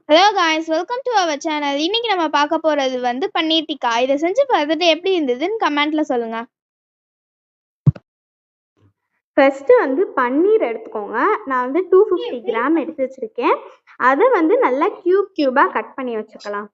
Hello guys, welcome to our channel. இன்னைக்கு நம்ம பார்க்க போறது வந்து பன்னீர் டிக்கா. இதை செஞ்சு பார்த்துட்டு எப்படி இருந்ததுன்னு கமெண்ட்ல சொல்லுங்க. ஃபர்ஸ்ட்டு வந்து பன்னீர் எடுத்துக்கோங்க. நான் வந்து 250 கிராம் எடுத்து வச்சுருக்கேன். அதை வந்து நல்லா க்யூபாக கட் பண்ணி வச்சுக்கலாம்.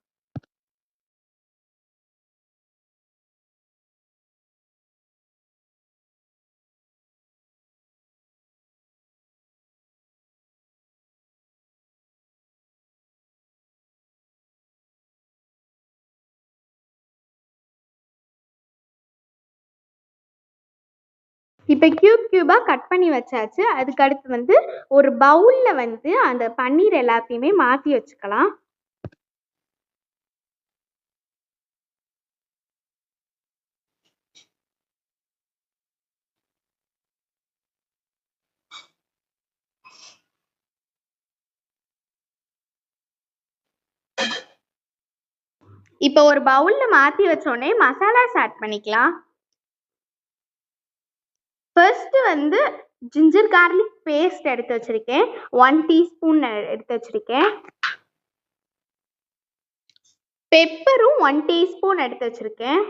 இப்போ க்யூபாக கட் பண்ணி வச்சாச்சு. அதுக்கடுத்து வந்து ஒரு பவுலில் வந்து அந்த பன்னீர் எல்லாத்தையுமே மாற்றி வச்சுக்கலாம். இப்போ ஒரு பவுலில் மாற்றி வச்சோடனே மசாலாஸ் ஆட் பண்ணிக்கலாம். ஃபர்ஸ்ட் வந்து ஜிஞ்சர் கார்லிக் பேஸ்ட் எடுத்து வச்சிருக்கேன். 1 டீஸ்பூன் எடுத்து வச்சிருக்கேன். பெப்பரும் 1 டீஸ்பூன் எடுத்து வச்சிருக்கேன்.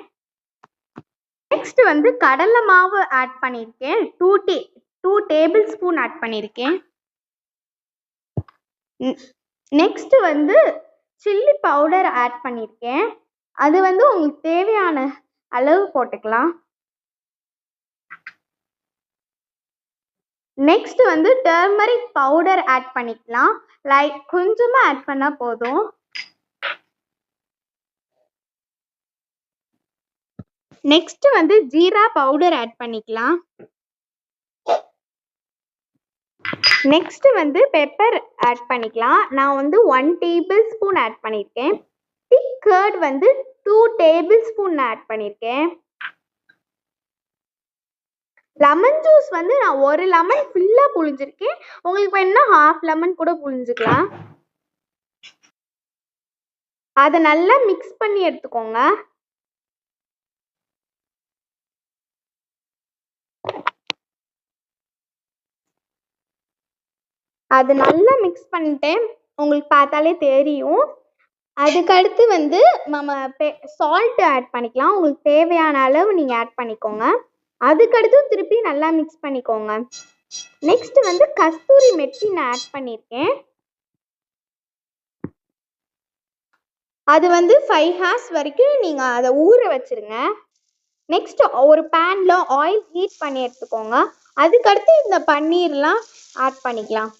நெக்ஸ்ட் வந்து கடலை மாவு ஆட் பண்ணியிருக்கேன். 2 டேபிள் ஸ்பூன் ஆட் பண்ணியிருக்கேன். நெக்ஸ்ட் வந்து சில்லி பவுடர் ஆட் பண்ணியிருக்கேன். அது வந்து உங்களுக்கு தேவையான அளவு போட்டுக்கலாம். நெக்ஸ்ட் வந்து டர்மரிக் பவுடர் ஆட் பண்ணிக்கலாம். லைக் கொஞ்சமாக ஆட் பண்ணால் போதும். நெக்ஸ்ட் வந்து ஜீரா பவுடர் ஆட் பண்ணிக்கலாம். நெக்ஸ்ட் வந்து பெப்பர் ஆட் பண்ணிக்கலாம். நான் வந்து 1 டேபிள் ஸ்பூன் ஆட் பண்ணியிருக்கேன். திக் கர்ட் வந்து 2 டேபிள் ஸ்பூன் ஆட் பண்ணியிருக்கேன். லெமன் ஜூஸ் வந்து நான் 1 லெமன் ஃபுல்லாக புழிஞ்சிருக்கேன். உங்களுக்கு வேணும்னா 1/2 லெமன் கூட புழிஞ்சிக்கலாம். அதை நல்லா மிக்ஸ் பண்ணி எடுத்துக்கோங்க. அது நல்லா மிக்ஸ் பண்ணிட்டேன், உங்களுக்கு பார்த்தாலே தெரியும். அதுக்கடுத்து வந்து நம்ம சால்ட் ஆட் பண்ணிக்கலாம். உங்களுக்கு தேவையான அளவு நீங்கள் ஆட் பண்ணிக்கோங்க. அதுக்கடுத்து திருப்பி நல்லா மிக்ஸ் பண்ணிக்கோங்க. நெக்ஸ்ட் வந்து கஸ்தூரி மெத்தி நான் ஆட் பண்ணியிருக்கேன். அது வந்து 5 hours வரைக்கும் நீங்கள் அதை ஊற வச்சுருங்க. நெக்ஸ்ட் ஒரு பேனில் ஆயில் ஹீட் பண்ணி எடுத்துக்கோங்க. அதுக்கடுத்து இந்த பன்னீர்லாம் ஆட் பண்ணிக்கலாம்.